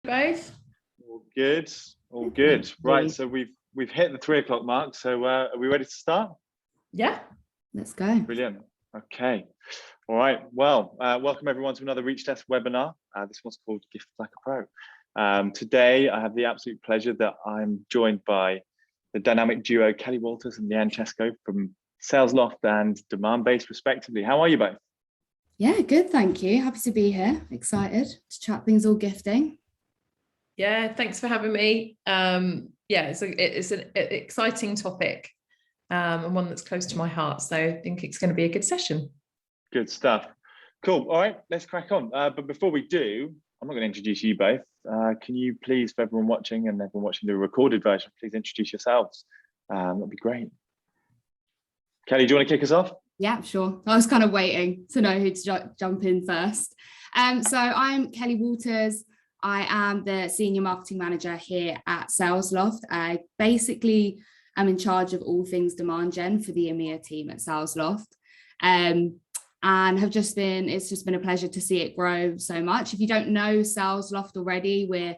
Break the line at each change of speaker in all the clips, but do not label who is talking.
Both?
All good, all good. Right, so we've hit the 3 o'clock mark. So are we ready to start?
Yeah.
Let's go.
Brilliant. Okay. All right. Well, welcome everyone to another Reach Desk webinar. This one's called Gift Like a Pro. Today, I have the absolute pleasure that I'm joined by the dynamic duo Kelly Walters and Leanne Chesko from SalesLoft and Demandbase, respectively. How are you both?
Yeah, good. Thank you. Happy to be here. Excited to chat things all gifting.
Yeah, thanks for having me. Yeah, it's an exciting topic and one that's close to my heart. So I think it's going to be a good session.
Good stuff. Cool. All right, let's crack on. But before we do, I'm not going to introduce you both. Can you please, for everyone watching and everyone watching the recorded version, please introduce yourselves? That'd be great. Kelly, do you want to kick us off?
Yeah, sure. I was kind of waiting to know who to jump in first. So I'm Kelly Walters. I am the Senior Marketing Manager here at SalesLoft. I basically am in charge of all things demand gen for the EMEA team at SalesLoft. And it's just been a pleasure to see it grow so much. If you don't know SalesLoft already, we're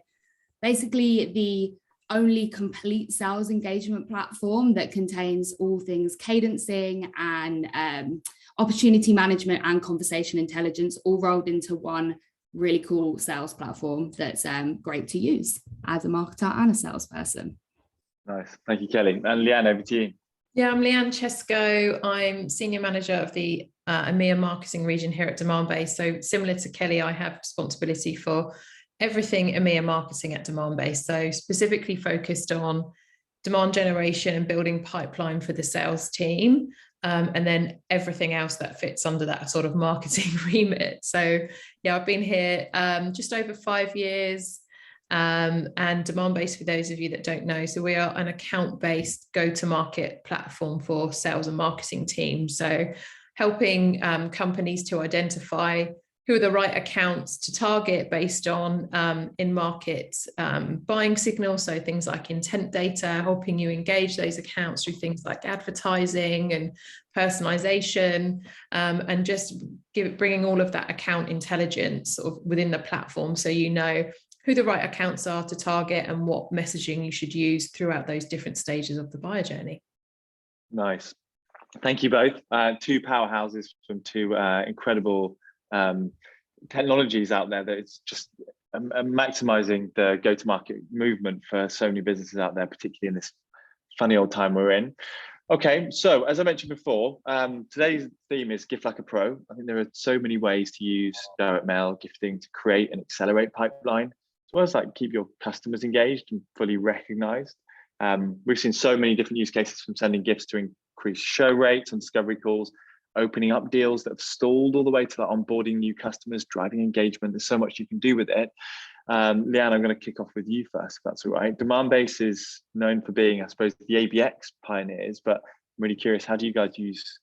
basically the only complete sales engagement platform that contains all things cadencing and opportunity management and conversation intelligence all rolled into one really cool sales platform that's great to use as a marketer and a salesperson.
Nice. Thank you, Kelly. And Leanne, over to you.
Yeah, I'm Leanne Chesko. I'm Senior Manager of the EMEA Marketing Region here at Demandbase. So similar to Kelly, I have responsibility for everything EMEA marketing at Demandbase. So specifically focused on demand generation and building pipeline for the sales team. And then everything else that fits under that sort of marketing remit. So yeah, I've been here just over 5 years. And Demandbase, for those of you that don't know, so we are an account-based go-to-market platform for sales and marketing teams. So helping companies to identify who are the right accounts to target based on in-market buying signals, so things like intent data, helping you engage those accounts through things like advertising and personalization, and just bringing all of that account intelligence sort of within the platform so you know who the right accounts are to target and what messaging you should use throughout those different stages of the buyer journey. Nice.
Thank you both. Two powerhouses from two incredible technologies out there that it's just maximizing the go-to-market movement for so many businesses out there, particularly in this funny old time we're in. Okay, so as I mentioned before, today's theme is Gift Like a Pro. I think there are so many ways to use direct mail gifting to create and accelerate pipeline, as well as like keep your customers engaged and fully recognized. We've seen so many different use cases, from sending gifts to increase show rates on discovery calls, opening up deals that have stalled, all the way to like onboarding new customers, driving engagement. There's so much you can do with it. Leanne, I'm going to kick off with you first, if that's all right. Demandbase is known for being, I suppose, the ABX pioneers, but I'm really curious, how do you guys use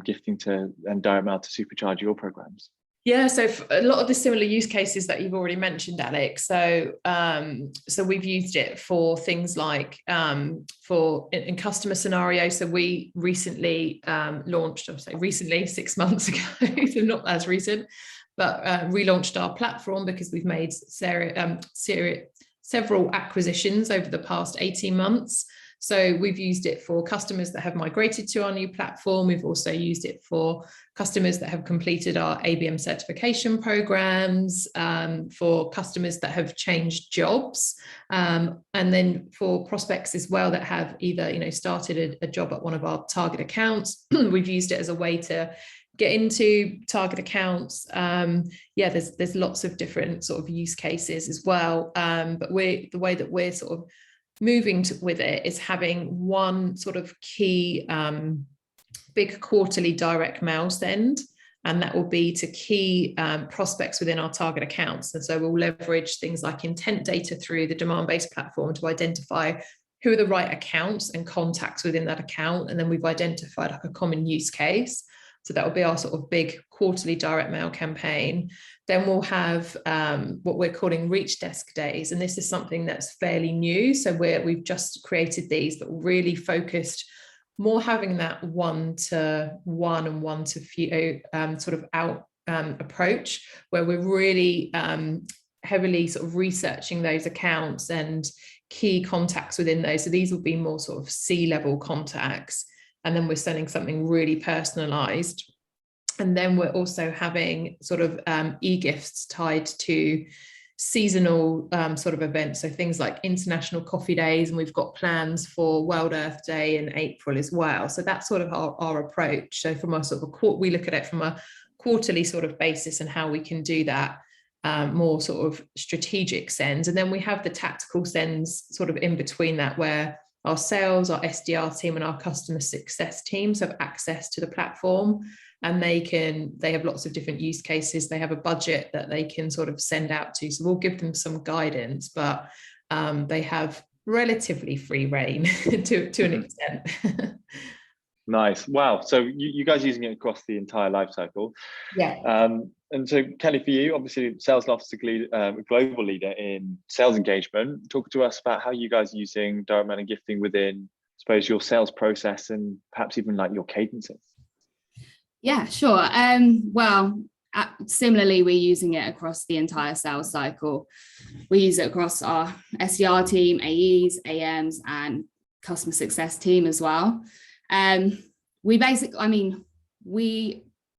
gifting and direct mail to supercharge your programs?
Yeah, so a lot of the similar use cases that you've already mentioned, Alex. So we've used it for things like in customer scenarios. So we recently launched, I would say recently, 6 months ago, so not as recent, but relaunched our platform because we've made several acquisitions over the past 18 months. So we've used it for customers that have migrated to our new platform. We've also used it for customers that have completed our ABM certification programs, for customers that have changed jobs, and then for prospects as well that have either started a job at one of our target accounts. We've used it as a way to get into target accounts. There's lots of different sort of use cases as well. But the way that we're sort of moving with it is having one sort of key big quarterly direct mail send, and that will be to key prospects within our target accounts. And so we'll leverage things like intent data through the Demandbase platform to identify who are the right accounts and contacts within that account. And then we've identified like a common use case. So that will be our sort of big quarterly direct mail campaign. Then we'll have what we're calling Reach Desk days. And this is something that's fairly new. So we've just created these, but really focused more having that one-to-one and one-to-few sort of out approach, where we're really heavily sort of researching those accounts and key contacts within those. So these will be more sort of C-level contacts. And then we're sending something really personalized. And then we're also having sort of e-gifts tied to seasonal sort of events. So things like International Coffee Days, and we've got plans for World Earth Day in April as well. So that's sort of our approach. So from a sort of we look at it from a quarterly sort of basis and how we can do that more sort of strategic sends. And then we have the tactical sends sort of in between that, where our sales, our SDR team and our customer success teams have access to the platform, and they have lots of different use cases. They have a budget that they can sort of send out to. So we'll give them some guidance, but they have relatively free reign to an extent.
Nice. Wow. So you guys using it across the entire life cycle.
Yeah.
And so Kelly, for you, obviously SalesLoft is a global leader in sales engagement. Talk to us about how you guys are using direct mail and gifting within, I suppose, your sales process and perhaps even like your cadences.
Yeah, sure. Well, similarly, we're using it across the entire sales cycle. We use it across our SDR team, AEs, AMs, and customer success team as well. We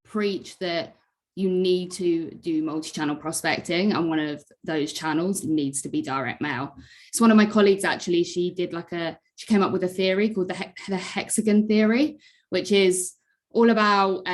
preach that you need to do multi-channel prospecting, and one of those channels needs to be direct mail. It's one of my colleagues, actually, she came up with a theory called the hexagon theory, which is all about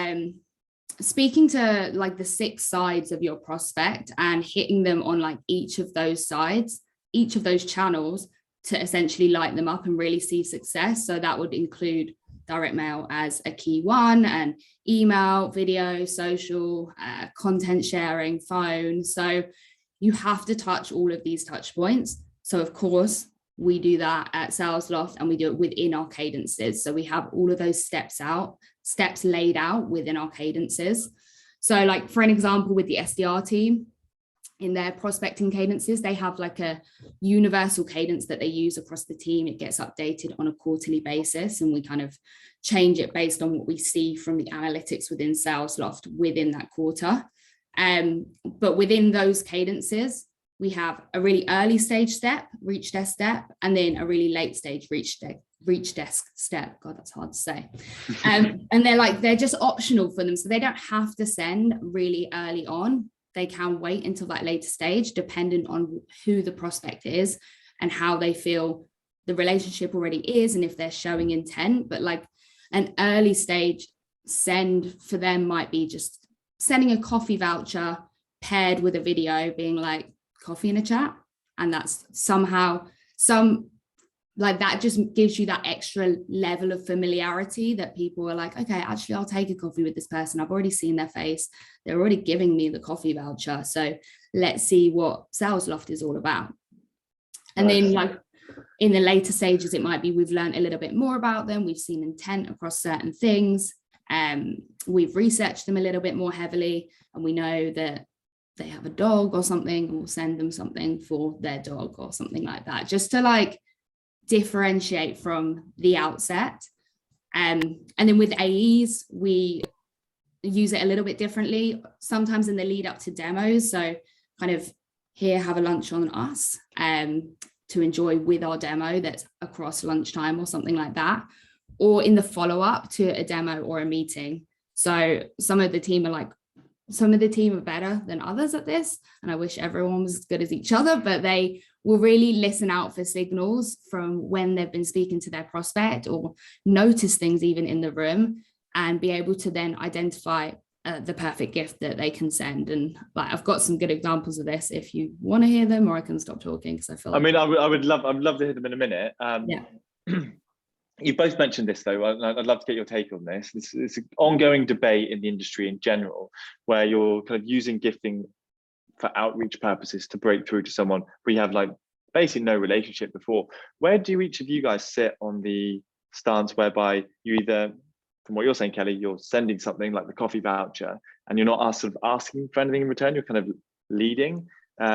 speaking to like the 6 sides of your prospect and hitting them on like each of those sides, each of those channels, to essentially light them up and really see success. So that would include direct mail as a key one, and email, video, social, content sharing, phone. So you have to touch all of these touch points. So of course, we do that at SalesLoft, and we do it within our cadences. So we have all of those steps laid out within our cadences. So like for an example, with the SDR team, in their prospecting cadences, they have like a universal cadence that they use across the team. It gets updated on a quarterly basis, and we kind of change it based on what we see from the analytics within SalesLoft within that quarter. But within those cadences, we have a really early stage step, reach desk step, and then a really late stage reach desk step. God, that's hard to say. And they're just optional for them. So they don't have to send really early on. They can wait until that later stage, dependent on who the prospect is and how they feel the relationship already is, and if they're showing intent. But like an early stage send for them might be just sending a coffee voucher paired with a video, being like, coffee in a chat. And that's somehow that just gives you that extra level of familiarity that people are like, okay, actually, I'll take a coffee with this person. I've already seen their face. They're already giving me the coffee voucher. So let's see what SalesLoft is all about. And then like in the later stages, it might be we've learned a little bit more about them. We've seen intent across certain things. We've researched them a little bit more heavily, and we know that they have a dog or something, and we'll send them something for their dog or something like that, just to like differentiate from the outset. And then with AEs, we use it a little bit differently, sometimes in the lead up to demos. So kind of here, have a lunch on us to enjoy with our demo that's across lunchtime or something like that, or in the follow up to a demo or a meeting. So some of the team are better than others at this, and I wish everyone was as good as each other, but they will really listen out for signals from when they've been speaking to their prospect, or notice things even in the room, and be able to then identify the perfect gift that they can send. And like, I've got some good examples of this if you want to hear them, or I can stop talking because I feel like
I'd love to hear them in a minute.
Yeah.
You both mentioned this though. I'd love to get your take on this. It's an ongoing debate in the industry in general, where you're kind of using gifting for outreach purposes to break through to someone where you have like basically no relationship before. Where do each of you guys sit on the stance whereby you either, from what you're saying, Kelly, you're sending something like the coffee voucher and you're not sort of asking for anything in return, you're kind of leading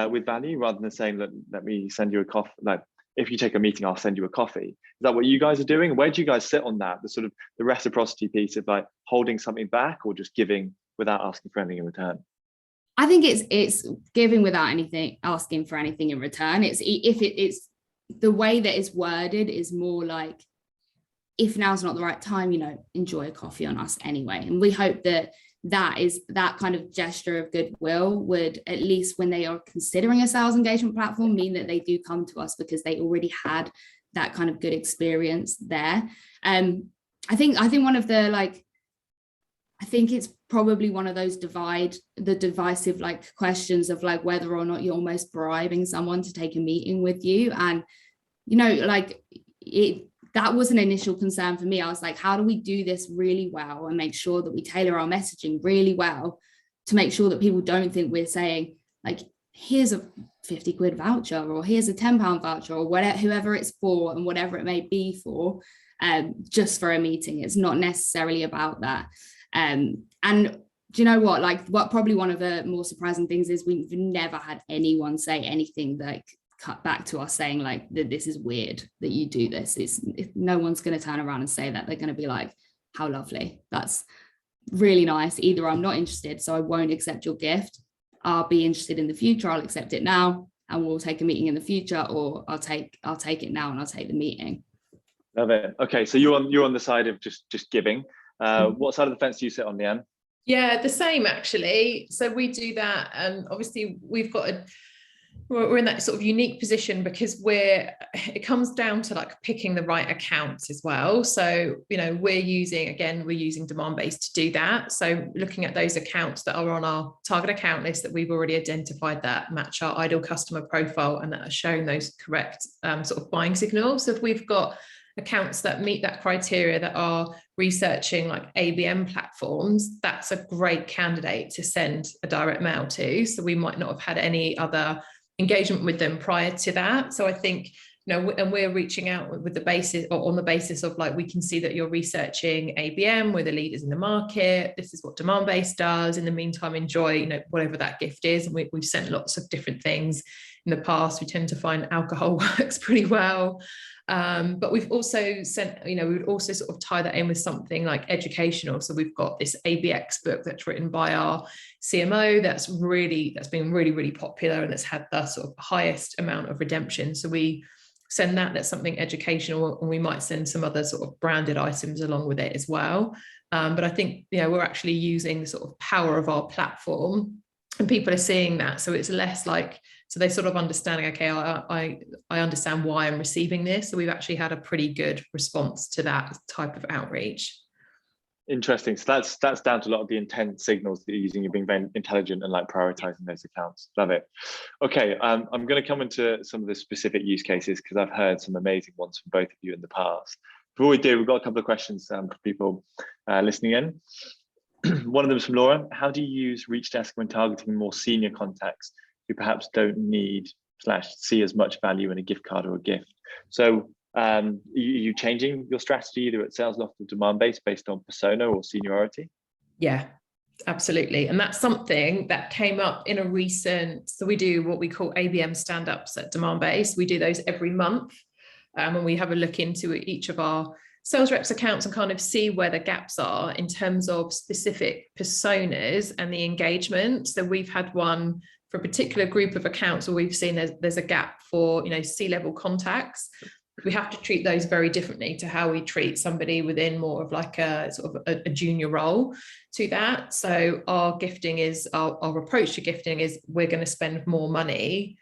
with value rather than saying, let me send you a coffee, like if you take a meeting, I'll send you a coffee. Is that what you guys are doing? Where do you guys sit on that? The sort of the reciprocity piece of like holding something back or just giving without asking for anything in return?
I think it's giving without anything, asking for anything in return. It's the way that it's worded is more like, if now's not the right time, enjoy a coffee on us anyway. And we hope that that kind of gesture of goodwill would, at least when they are considering a sales engagement platform, mean that they do come to us because they already had that kind of good experience there. I think one of the I think it's probably one of those divisive questions of whether or not you're almost bribing someone to take a meeting with you. And that was an initial concern for me. I was like, how do we do this really well and make sure that we tailor our messaging really well to make sure that people don't think we're saying here's a 50 quid voucher, or here's a £10 voucher, or whatever, whoever it's for and whatever it may be for, just for a meeting. It's not necessarily about that. And do you know what, what probably one of the more surprising things is we've never had anyone say anything cut back to us saying that this is weird that you do this. No one's going to turn around and say that. They're going to be like, how lovely, that's really nice. Either I'm not interested, so I won't accept your gift. I'll be interested in the future, I'll accept it now and we'll take a meeting in the future, or I'll take it now and I'll take the meeting.
Love it. Okay, so you're on the side of just giving. What side of the fence do you sit on, Leanne?
Yeah, the same actually. So we do that, and obviously we're in that sort of unique position because it comes down to picking the right accounts as well. So we're using Demandbase to do that. So looking at those accounts that are on our target account list that we've already identified that match our ideal customer profile and that are showing those correct sort of buying signals. So if we've got accounts that meet that criteria that are researching ABM platforms, that's a great candidate to send a direct mail to. So we might not have had any other engagement with them prior to that. So I think, and we're reaching out with the basis, or on the basis of we can see that you're researching ABM, we're the leaders in the market, this is what Demandbase does. In the meantime, enjoy, whatever that gift is. And we've sent lots of different things in the past. We tend to find alcohol works pretty well. But we've also sent, we would also sort of tie that in with something educational. So we've got this ABX book that's written by our CMO that's been really, really popular, and it's had the sort of highest amount of redemption. So we send that's something educational, and we might send some other sort of branded items along with it as well. But I think, we're actually using the sort of power of our platform, and people are seeing that. So it's less so they sort of understanding, okay, I understand why I'm receiving this. So we've actually had a pretty good response to that type of outreach.
Interesting. So that's down to a lot of the intent signals that you're using. You're being very intelligent and prioritizing those accounts. Love it. Okay, I'm going to come into some of the specific use cases because I've heard some amazing ones from both of you in the past. Before we do, we've got a couple of questions for people listening in. One of them is from Laura. How do you use Reach Desk when targeting more senior contacts who perhaps don't need / see as much value in a gift card or a gift? So are you changing your strategy either at SalesLoft or Demandbase based on persona or seniority?
Yeah, absolutely. And that's something that came up in a recent, so we do what we call ABM stand-ups at Demandbase. We do those every month, and we have a look into each of our sales reps accounts and kind of see where the gaps are in terms of specific personas and the engagement. So we've had one for a particular group of accounts where we've seen there's a gap for C-level contacts. We have to treat those very differently to how we treat somebody within more of a sort of a junior role to that. So our approach to gifting is we're going to spend more money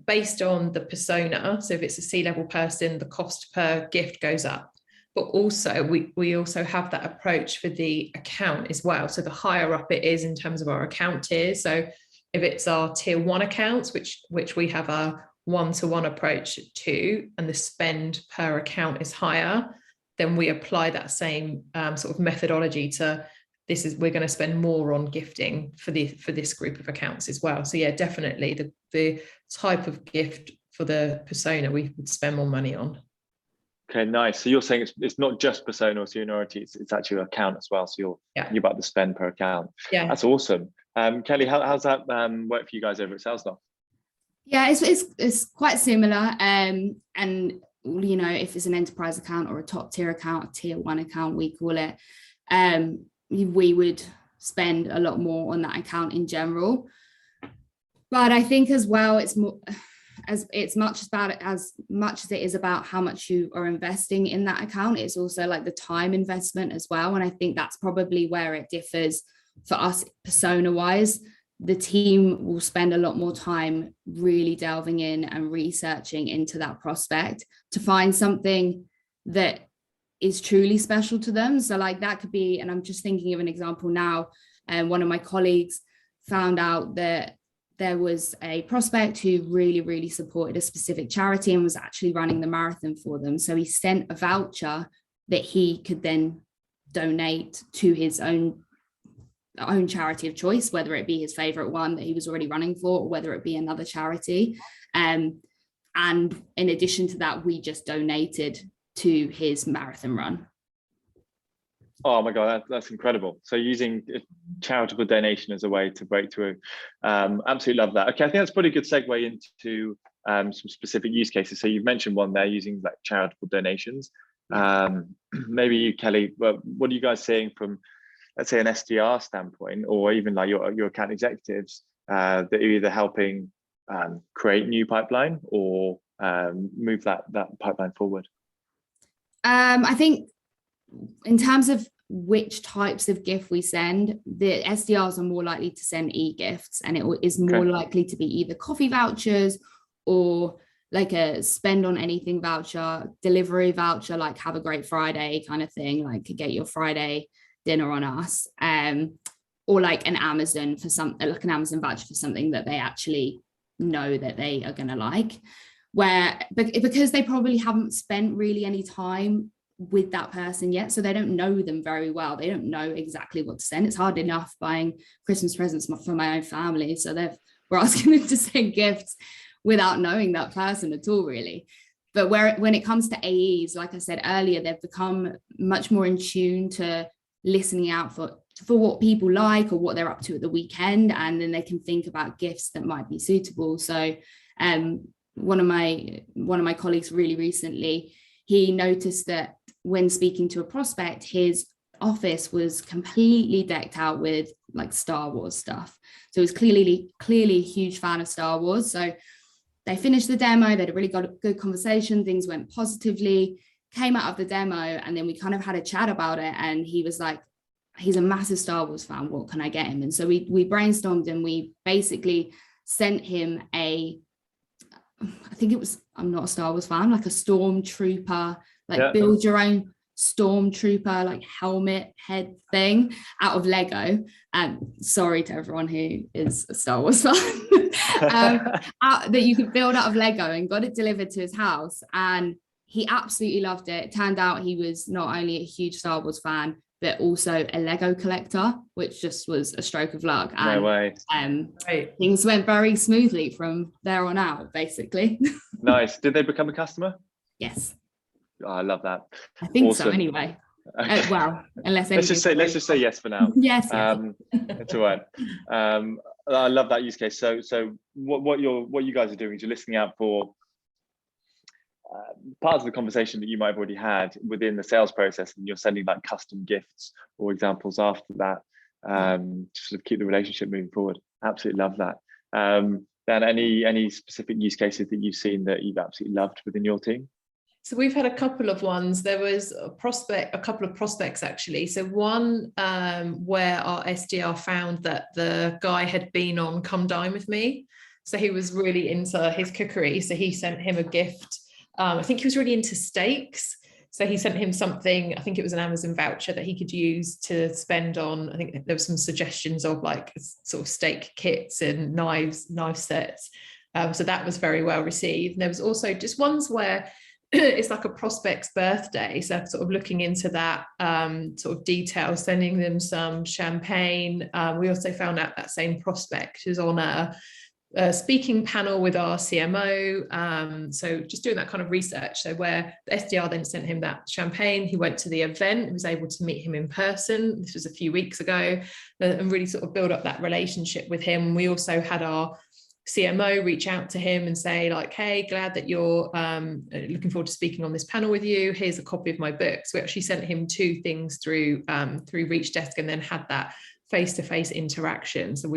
based on the persona. So if it's a C-level person, the cost per gift goes up. But also we also have that approach for the account as well. So the higher up it is in terms of our account tiers. So if it's our tier 1 accounts, which we have a one-to-one approach to, and the spend per account is higher, then we apply that same sort of methodology to we're going to spend more on gifting for this group of accounts as well. So yeah, definitely the type of gift for the persona we would spend more money on.
Okay, nice. So you're saying it's not just persona or seniority, it's actually an account as well. So you're about the spend per account.
Yeah,
that's awesome. Kelly, how's that work for you guys over at SalesLoft?
Yeah, it's quite similar. And if it's an enterprise account or a top tier account, a tier 1 account, we call it, we would spend a lot more on that account in general. But I think as well, it's more as much as it is about how much you are investing in that account, it's also like the time investment as well. And I think that's probably where it differs for us persona wise. The team will spend a lot more time really delving in and researching into that prospect to find something that is truly special to them. So like that could be, and I'm just thinking of an example now, and one of my colleagues found out that there was a prospect who really, really supported a specific charity and was actually running the marathon for them. So he sent a voucher that he could then donate to his own charity of choice, whether it be his favorite one that he was already running for, or whether it be another charity. And in addition to that, we just donated to his marathon run.
Oh my God, that's incredible. So using charitable donation as a way to break through. Absolutely love that. Okay, I think that's probably a good segue into some specific use cases. So you've mentioned one there using like charitable donations. Maybe you, Kelly, what are you guys seeing from, let's say, an SDR standpoint, or even like your account executives that are either helping create new pipeline or move that pipeline forward?
I think in terms of which types of gift we send, the SDRs are more likely to send e-gifts, and it is more likely to be either coffee vouchers or like a spend on anything voucher, delivery voucher, like have a great Friday kind of thing, like get your Friday dinner on us, or like an Amazon for something, like an Amazon voucher for something that they actually know that they are going to like, where because they probably haven't spent really any time with that person yet, so they don't know them very well, they don't know exactly what to send. It's hard enough buying Christmas presents for my own family, so we're asking them to send gifts without knowing that person at all, really. But when it comes to AEs, like I said earlier, they've become much more in tune to listening out for what people like or what they're up to at the weekend, and then they can think about gifts that might be suitable. So one of my colleagues really recently, he noticed that when speaking to a prospect, his office was completely decked out with like Star Wars stuff. So he was clearly a huge fan of Star Wars. So they finished the demo, they'd really got a good conversation, things went positively, came out of the demo, and then we kind of had a chat about it. And he was like, he's a massive Star Wars fan, what can I get him? And so we brainstormed, and we basically sent him I think it was, I'm not a Star Wars fan, like a Stormtrooper, like build your own Stormtrooper, like helmet head thing out of Lego. Sorry to everyone who is a Star Wars fan. That you could build out of Lego, and got it delivered to his house. And he absolutely loved it. It turned out he was not only a huge Star Wars fan, but also a Lego collector, which just was a stroke of luck. And,
no way.
Things went very smoothly from there on out, basically.
Nice. Did they become a customer?
Yes.
Oh, I love that.
I think
awesome.
So anyway. Well, unless
let's just say yes for now.
Yes.
That's all right. I love that use case. So what you guys are doing is you're listening out for parts of the conversation that you might have already had within the sales process, and you're sending like custom gifts or examples after that to sort of keep the relationship moving forward. Absolutely love that. Dan, any specific use cases that you've seen that you've absolutely loved within your team?
So we've had a couple of ones. There was a couple of prospects actually. So one where our SDR found that the guy had been on Come Dine With Me. So he was really into his cookery. So he sent him a gift. I think he was really into steaks. So he sent him something, I think it was an Amazon voucher that he could use to spend on. I think there were some suggestions of like sort of steak kits and knife sets. So that was very well received. And there was also just ones where it's like a prospect's birthday. So sort of looking into that sort of detail, sending them some champagne. We also found out that same prospect is on a speaking panel with our CMO. So just doing that kind of research. So where the SDR then sent him that champagne, he went to the event and was able to meet him in person. This was a few weeks ago, and really sort of build up that relationship with him. We also had our CMO reach out to him and say like, hey, glad that you're looking forward to speaking on this panel with you. Here's a copy of my book. So we actually sent him 2 things through ReachDesk, and then had that face-to-face interaction. So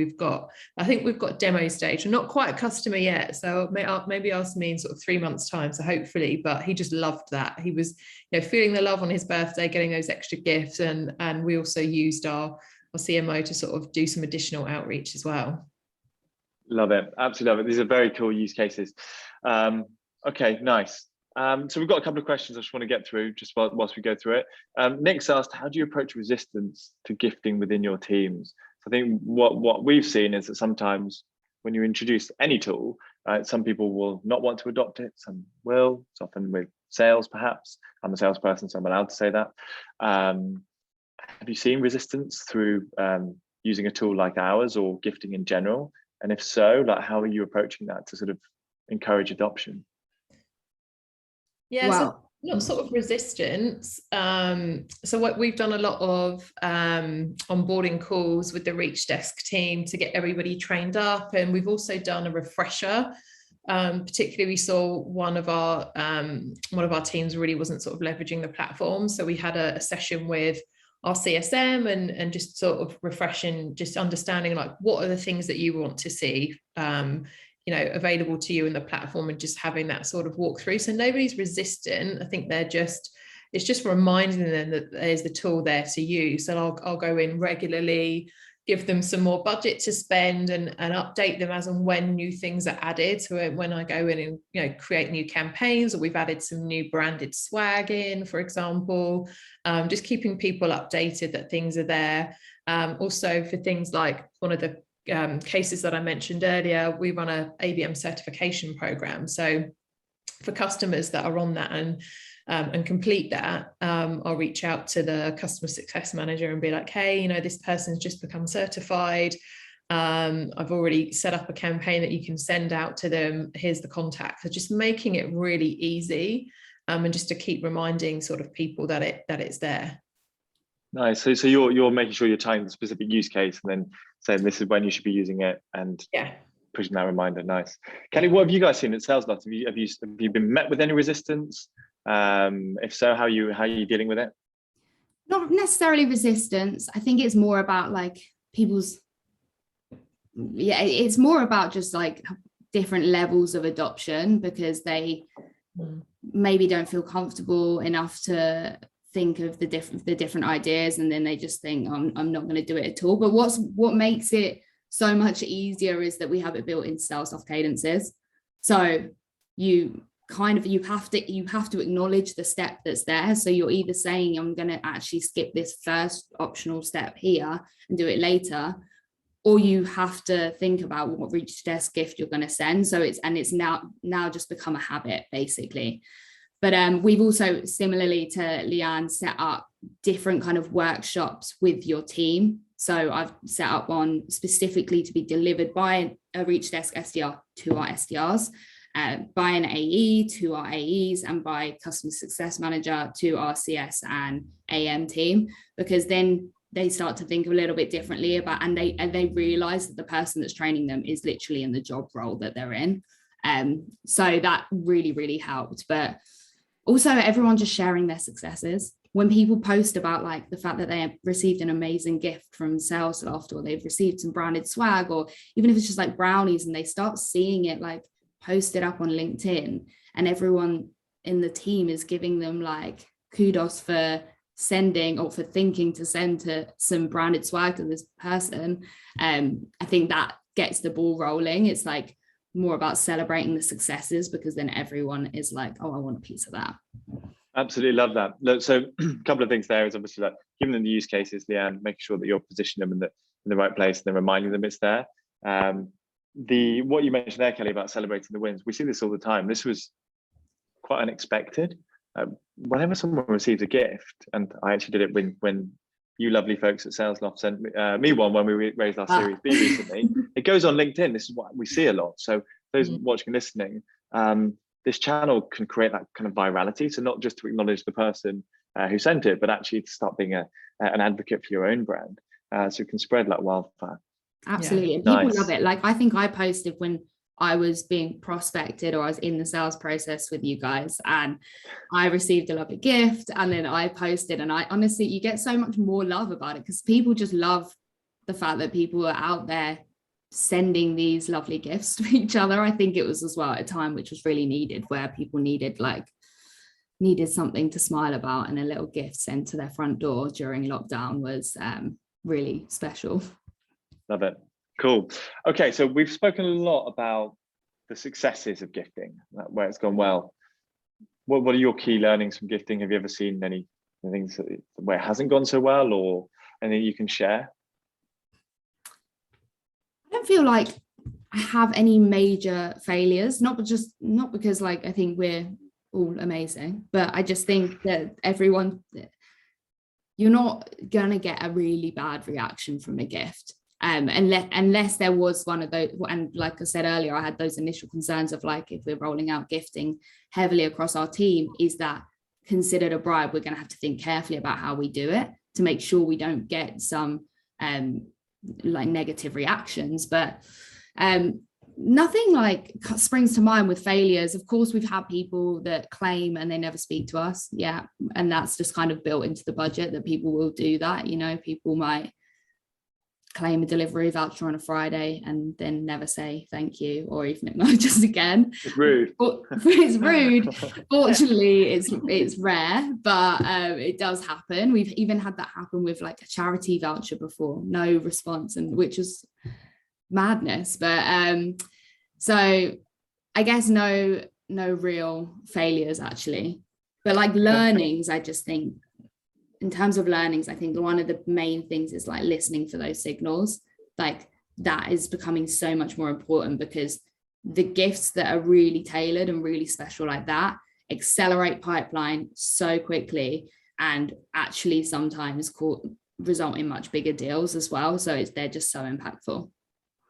I think we've got demo stage. We're not quite a customer yet, so maybe ask me in sort of 3 months' time. So hopefully, but he just loved that. He was, feeling the love on his birthday, getting those extra gifts, and we also used our CMO to sort of do some additional outreach as well.
Love it, absolutely love it. These are very cool use cases. Okay, nice. So we've got a couple of questions I just want to get through just whilst we go through it. Nick's asked, how do you approach resistance to gifting within your teams? So I think what we've seen is that sometimes when you introduce any tool, some people will not want to adopt it, some will. It's often with sales, perhaps. I'm a salesperson, so I'm allowed to say that. Have you seen resistance through using a tool like ours or gifting in general? And if so, like, how are you approaching that to sort of encourage adoption?
Yeah, so not sort of resistance. So what we've done a lot of onboarding calls with the Reach Desk team to get everybody trained up, and we've also done a refresher. Particularly, we saw one of our teams really wasn't sort of leveraging the platform, so we had a session with our CSM and just sort of refreshing, just understanding like what are the things that you want to see available to you in the platform, and just having that sort of walk through. So nobody's resistant. I think it's just reminding them that there's the tool there to use. So I'll go in regularly, give them some more budget to spend, and update them as and when new things are added. So when I go in and create new campaigns, or we've added some new branded swag in, for example, just keeping people updated that things are there. Also for things like one of the cases that I mentioned earlier, we run a ABM certification program. So for customers that are on that and complete that, I'll reach out to the customer success manager and be like, hey, this person's just become certified. I've already set up a campaign that you can send out to them. Here's the contact. So just making it really easy, and just to keep reminding sort of people that it's there. Nice.
So you're making sure you're tying the specific use case and then saying this is when you should be using it, and pushing that reminder. Nice. Kelly, what have you guys seen at SalesLoft? Have you been met with any resistance? If so, how are you dealing with it?
Not necessarily resistance. I think it's more about like it's more about just like different levels of adoption, because they maybe don't feel comfortable enough to think of the different ideas, and then they just think I'm not going to do it at all. But what makes it so much easier is that we have it built into SalesLoft cadences. So you have to acknowledge the step that's there. So you're either saying I'm going to actually skip this first optional step here and do it later, or you have to think about what Reach Desk gift you're going to send. So it's now just become a habit, basically. But we've also, similarly to Leanne, set up different kind of workshops with your team. So I've set up one specifically to be delivered by a Reach Desk SDR to our SDRs, by an AE to our AEs, and by customer success manager to our CS and AM team, because then they start to think a little bit differently about, and they realize that the person that's training them is literally in the job role that they're in. So that really, really helped. But also everyone just sharing their successes. When people post about like the fact that they have received an amazing gift from SalesLoft, or they've received some branded swag, or even if it's just like brownies, and they start seeing it like posted up on LinkedIn, and everyone in the team is giving them like kudos for sending or for thinking to send to some branded swag to this person. I think that gets the ball rolling. It's like more about celebrating the successes, because then everyone is like, oh, I want a piece of that.
Absolutely love that. Look, so a couple of things there is obviously like giving them the use cases, Leanne, making sure that you're positioning them in the right place and then reminding them it's there. What you mentioned there, Kelly, about celebrating the wins, we see this all the time. This was quite unexpected. Whenever someone receives a gift, and I actually did it when you lovely folks at SalesLoft sent me one when we raised our Series B recently. It goes on LinkedIn. This is what we see a lot. So those watching and listening, this channel can create that kind of virality. So not just to acknowledge the person who sent it, but actually to start being an advocate for your own brand. So it can spread like wildfire.
Absolutely. And people love it. Like, I think I posted when I was being prospected, or I was in the sales process with you guys, and I received a lovely gift, and then I posted, and I honestly, you get so much more love about it, because people just love the fact that people were out there sending these lovely gifts to each other. I think it was as well at a time which was really needed, where people needed something to smile about, and a little gift sent to their front door during lockdown was really special.
Love it. Cool. Okay, so we've spoken a lot about the successes of gifting, where it's gone well. What are your key learnings from gifting? Have you ever seen any things where it hasn't gone so well, or anything you can share?
I don't feel like I have any major failures, not because like I think we're all amazing, but I just think that you're not gonna get a really bad reaction from a gift, unless there was one of those. And like I said earlier, I had those initial concerns of like, if we're rolling out gifting heavily across our team, is that considered a bribe? We're going to have to think carefully about how we do it to make sure we don't get some like negative reactions. But nothing like springs to mind with failures. Of course, we've had people that claim and they never speak to us. Yeah, and that's just kind of built into the budget that people will do that. You know, people might claim a delivery voucher on a Friday and then never say thank you, or even acknowledge just again.
It's rude.
It's rude. Fortunately, it's rare, but it does happen. We've even had that happen with like a charity voucher before, no response, and which was madness. But so I guess no real failures actually, but like learnings, I just think in terms of learnings, I think one of the main things is like listening for those signals. Like that is becoming so much more important, because the gifts that are really tailored and really special like that accelerate pipeline so quickly, and actually sometimes result in much bigger deals as well. So they're just so impactful.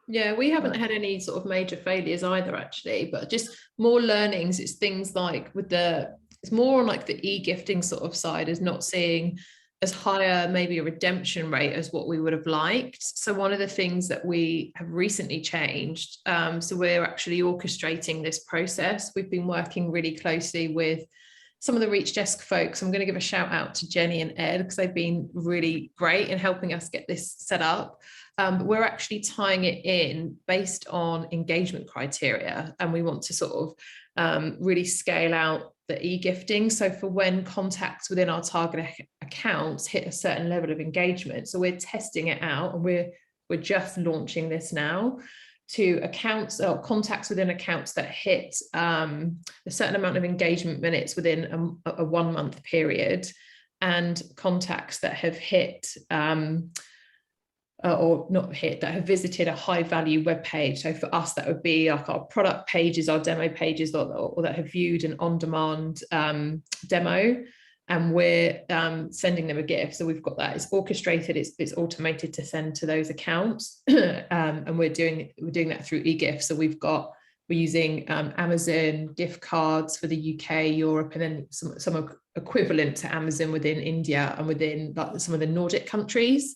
Yeah, we haven't had any sort of major failures either, actually, but just more learnings. It's things like it's more on like the e-gifting sort of side, is not seeing as higher maybe a redemption rate as what we would have liked. So one of the things that we have recently changed, so we're actually orchestrating this process. We've been working really closely with some of the Reach Desk folks. I'm going to give a shout out to Jenny and Ed, because they've been really great in helping us get this set up. But we're actually tying it in based on engagement criteria, and we want to sort of really scale out the e-gifting. So for when contacts within our target accounts hit a certain level of engagement, so we're testing it out, and we're just launching this now to accounts or contacts within accounts that hit a certain amount of engagement minutes within a 1 month period, and contacts that have hit or not hit, that have visited a high value web page. So for us, that would be like our product pages, our demo pages, or that have viewed an on-demand demo, and we're sending them a gift. So we've got that, it's orchestrated, it's automated to send to those accounts. And we're doing that through eGift. So we're using Amazon gift cards for the UK, Europe, and then some equivalent to Amazon within India and within like some of the Nordic countries.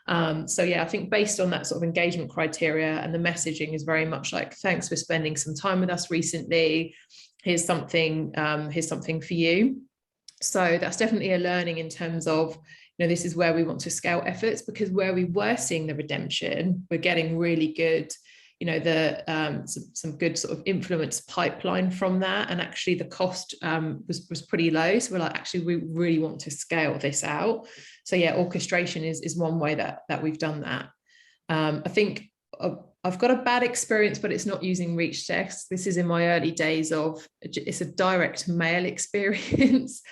So yeah, I think based on that sort of engagement criteria, and the messaging is very much like, thanks for spending some time with us recently. Here's something for you. So that's definitely a learning in terms of, this is where we want to scale efforts, because where we were seeing the redemption, we're getting really good, some good sort of influence pipeline from that. And actually the cost was pretty low. So we're like, actually, we really want to scale this out. So yeah, orchestration is one way that we've done that. I think I've got a bad experience, but it's not using Reach Desk. This is in my early days it's a direct mail experience.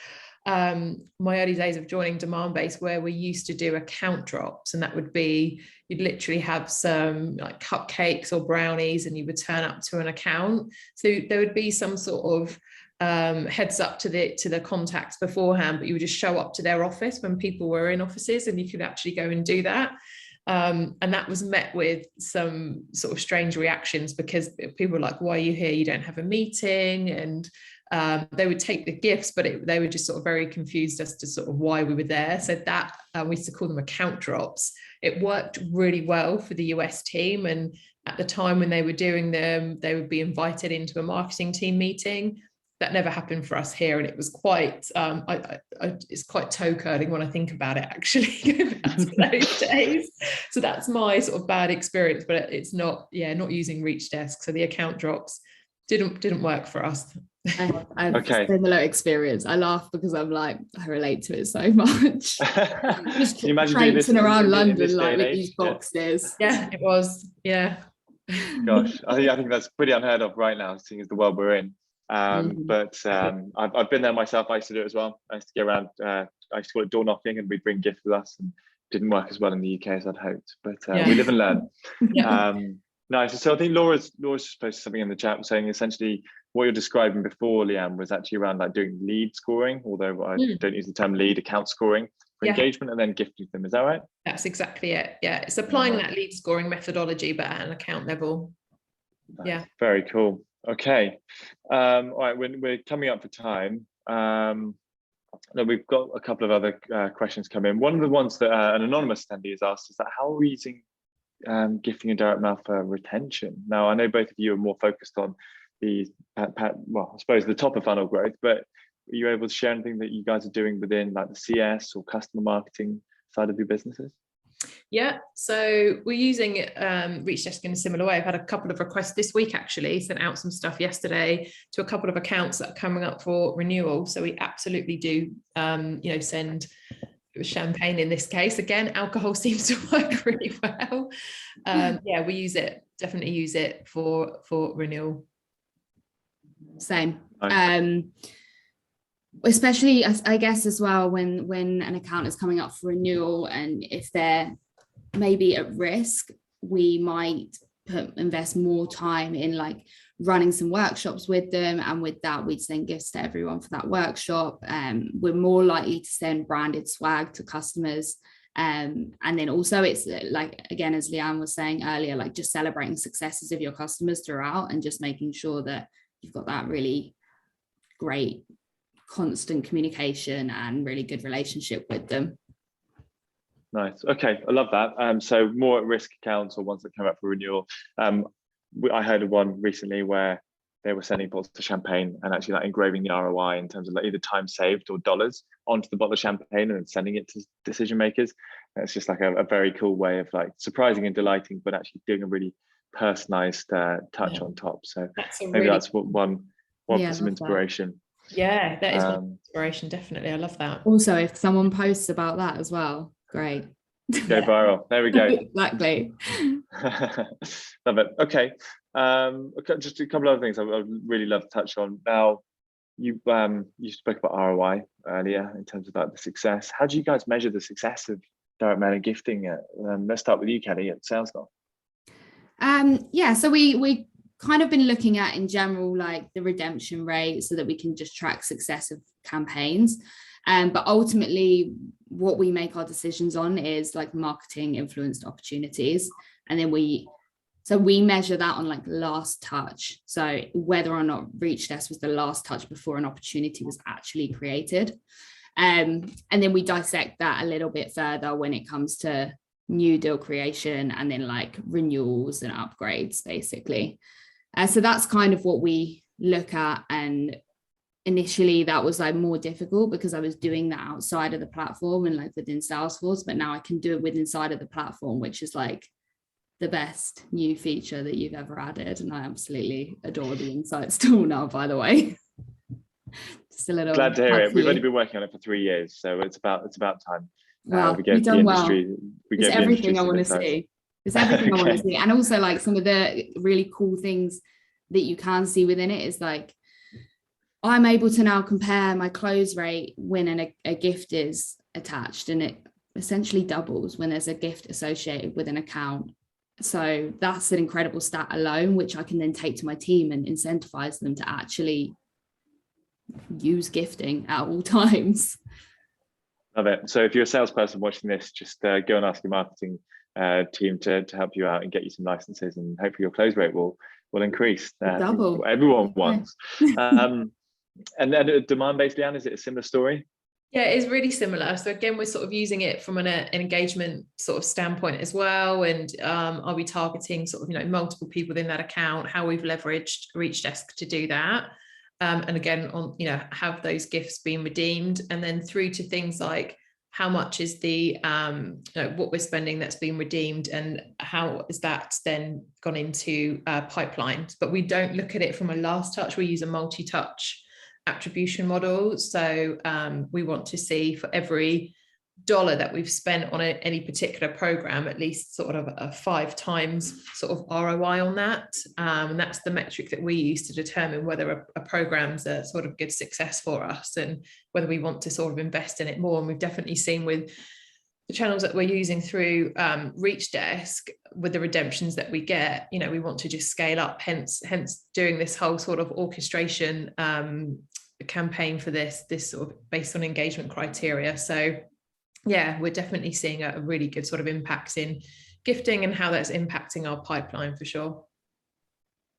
My early days of joining Demandbase, where we used to do account drops, and that would be, you'd literally have some like cupcakes or brownies, and you would turn up to an account. So there would be some sort of heads up to the contacts beforehand, but you would just show up to their office when people were in offices, and you could actually go and do that. And that was met with some sort of strange reactions, because people were like, why are you here? You don't have a meeting. And they would take the gifts, but they were just sort of very confused as to sort of why we were there. So that we used to call them account drops. It worked really well for the US team. And at the time when they were doing them, they would be invited into a marketing team meeting. that never happened for us here, and it was quite it's quite toe curling when I think about it, actually, going back to those days. So that's my sort of bad experience, but it's not using ReachDesk. So the account drops didn't work for us.
I have
Okay.
similar experience. I laugh because I'm like, I relate to it so much. Just
Can you imagine doing this
traipsing around
in
London
this day
like
and
with
age?
these boxes.
Yeah, it was. Yeah.
Gosh, I think that's pretty unheard of right now, seeing as the world we're in. But I've been there myself. I used to do it as well. I used to get around. I used to call it door knocking, and we'd bring gifts with us, and didn't work as well in the UK as I'd hoped. But we live and learn.
Yeah.
Nice. So I think Laura's posted something in the chat saying essentially what you're describing before, Leanne, was actually around like doing lead scoring, although I don't use the term lead, account scoring for engagement, and then gifting them. Is that right?
That's exactly it. Yeah, it's applying that lead scoring methodology, but at an account level.
Nice.
Yeah.
Very cool. Okay. All right. We're coming up for time. We've got a couple of other questions come in. One of the ones that an anonymous attendee has asked is that how are we using gifting and direct mail for retention? Now, I know both of you are more focused on the, well, I suppose the top of funnel growth, but are you able to share anything that you guys are doing within like the CS or customer marketing side of your businesses?
Yeah, so we're using ReachDesk in a similar way. I've had a couple of requests this week, actually, sent out some stuff yesterday to a couple of accounts that are coming up for renewal. So we absolutely do, send champagne in this case. Again, alcohol seems to work really well. We definitely use it for renewal.
Same.
Nice.
Especially, I guess, as well, when an account is coming up for renewal, and if they're maybe at risk, we might invest more time in like running some workshops with them, and with that we'd send gifts to everyone for that workshop. We're more likely to send branded swag to customers, and then also it's like, again, as Leanne was saying earlier, like just celebrating successes of your customers throughout, and just making sure that you've got that really great constant communication and really good relationship with them.
Nice. Okay, I love that. So more at risk accounts or ones that come up for renewal. I heard of one recently where they were sending bottles of champagne and actually like engraving the ROI in terms of like either time saved or dollars onto the bottle of champagne and then sending it to decision makers. And it's just like a very cool way of like surprising and delighting, but actually doing a really personalized touch on top. So maybe that's one for some inspiration.
Yeah, that is one inspiration, definitely. I love that.
Also, if someone posts about that as well, great.
Go viral. There we go.
Exactly.
Love it. Okay. Just a couple of other things I'd really love to touch on. Now, you spoke about ROI earlier in terms of like the success. How do you guys measure the success of direct mail and gifting? Let's start with you, Kelly, at SalesLoft.
So we kind of been looking at in general like the redemption rate so that we can just track success of campaigns, but ultimately what we make our decisions on is like marketing influenced opportunities, and then we measure that on like last touch, so whether or not ReachDesk was the last touch before an opportunity was actually created, and then we dissect that a little bit further when it comes to new deal creation and then like renewals and upgrades, basically. So that's kind of what we look at. And initially that was like more difficult because I was doing that outside of the platform and like within Salesforce, but now I can do it within inside of the platform, which is like the best new feature that you've ever added. And I absolutely adore the Insights tool now, by the way. Just a little
glad to hear it. We've only been working on it for 3 years, so it's about time.
Well,
we gave the industry, it's
everything I want to see. It's everything I want to see. And also like some of the really cool things that you can see within it is like, I'm able to now compare my close rate when a gift is attached, and it essentially doubles when there's a gift associated with an account. So that's an incredible stat alone, which I can then take to my team and incentivize them to actually use gifting at all times.
Love it. So if you're a salesperson watching this, just go and ask your marketing team to help you out and get you some licenses, and hopefully your close rate will increase.
Double.
What everyone wants. And then demand-based, Leanne, is it a similar story?
Yeah, it's really similar. So again, we're sort of using it from an engagement sort of standpoint as well. And are we targeting sort of, multiple people within that account, how we've leveraged ReachDesk to do that. And again, on, you know, have those gifts been redeemed, and then through to things like how much is the you know, what we're spending that's been redeemed, and how is that then gone into pipelines. But we don't look at it from a last touch. We use a multi-touch attribution model. So we want to see for every dollar that we've spent on any particular program, at least sort of a 5 times sort of ROI on that. And that's the metric that we use to determine whether a program's a sort of good success for us, and whether we want to sort of invest in it more. And we've definitely seen with the channels that we're using through ReachDesk, with the redemptions that we get, you know, we want to just scale up, hence doing this whole sort of orchestration campaign for this sort of based on engagement criteria. So yeah, we're definitely seeing a really good sort of impacts in gifting and how that's impacting our pipeline for sure.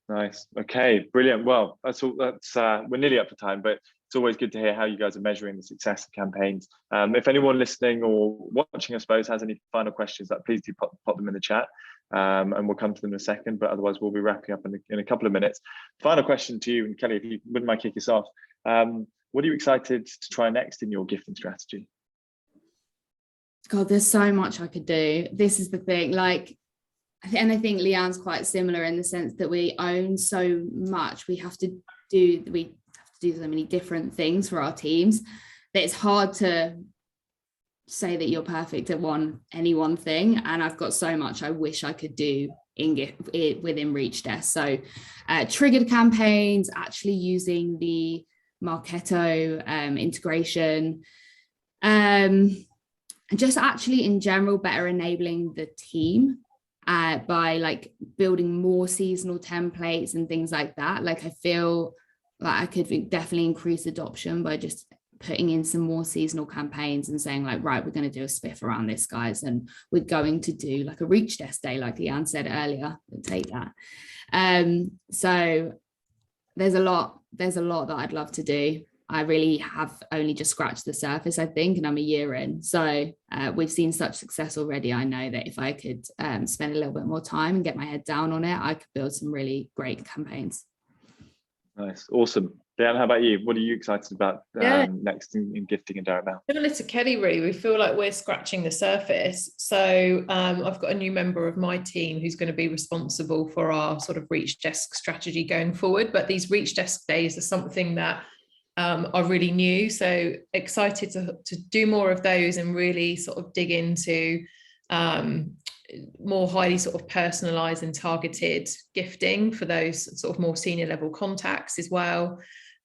Nice. Okay, brilliant. Well, that's all. We're nearly up for time, but it's always good to hear how you guys are measuring the success of campaigns. If anyone listening or watching, I suppose, has any final questions, please do pop them in the chat, and we'll come to them in a second. But otherwise, we'll be wrapping up in a couple of minutes. Final question to you, and Kelly, if you wouldn't mind kick us off. What are you excited to try next in your gifting strategy?
God, there's so much I could do. This is the thing, like, and I think Leanne's quite similar in the sense that we own so much. We have to do so many different things for our teams that it's hard to say that you're perfect at any one thing. And I've got so much I wish I could do within ReachDesk. So triggered campaigns, actually using the Marketo integration, and just actually in general better enabling the team by like building more seasonal templates and things like that. Like I feel like I could definitely increase adoption by just putting in some more seasonal campaigns and saying like, right, we're going to do a spiff around this, guys, and we're going to do like a ReachDesk day, like Leanne said earlier. Take that. So there's a lot that I'd love to do. I really have only just scratched the surface, I think, and I'm a year in. So we've seen such success already. I know that if I could spend a little bit more time and get my head down on it, I could build some really great campaigns.
Nice, awesome. Dan, how about you? What are you excited about next in gifting and direct mail?
Similar to Kelly, really, we feel like we're scratching the surface. So I've got a new member of my team who's going to be responsible for our sort of ReachDesk strategy going forward. But these ReachDesk days are something that are really new. So excited to do more of those and really sort of dig into more highly sort of personalized and targeted gifting for those sort of more senior level contacts as well.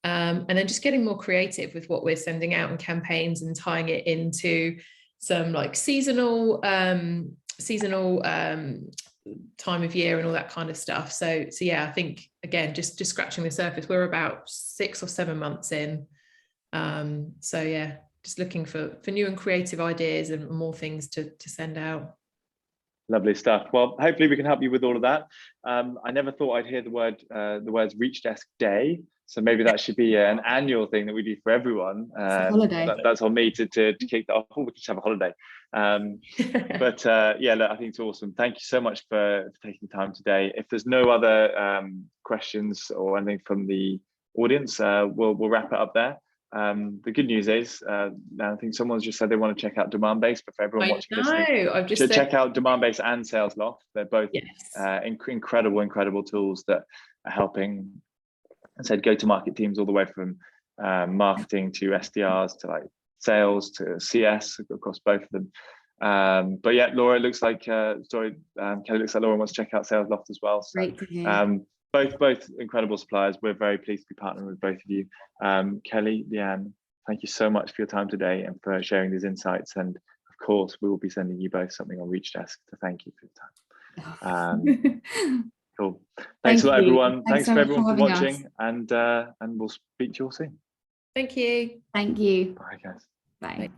And then just getting more creative with what we're sending out in campaigns and tying it into some like seasonal time of year and all that kind of stuff. So yeah, I think again, just scratching the surface. We're about 6 or 7 months in. So yeah, just looking for new and creative ideas and more things to send out.
Lovely stuff. Well, hopefully we can help you with all of that. I never thought I'd hear the words ReachDesk Day. So maybe that should be an annual thing that we do for everyone.
Holiday.
That's on me to kick that off. Oh, we can just have a holiday. But yeah, look, I think it's awesome. Thank you so much for taking the time today. If there's no other questions or anything from the audience, we'll wrap it up there. The good news is, I think someone's just said they want to check out Demandbase, but for everyone watching,
I've just said,
check out Demandbase and SalesLoft. They're both incredible tools that are helping, I said, go-to-market teams all the way from marketing to SDRs to like sales to CS across both of them. But yeah, Laura, it looks like Kelly, looks like Laura wants to check out SalesLoft as well. So,
great to hear.
Both incredible suppliers. We're very pleased to be partnering with both of you. Kelly, Leanne, thank you so much for your time today and for sharing these insights. And of course, we will be sending you both something on ReachDesk to thank you for your time. Cool. Thanks a lot, everyone. Thanks for everyone for watching, and we'll speak to you all soon.
Thank you.
Thank you.
Bye, guys.
Bye.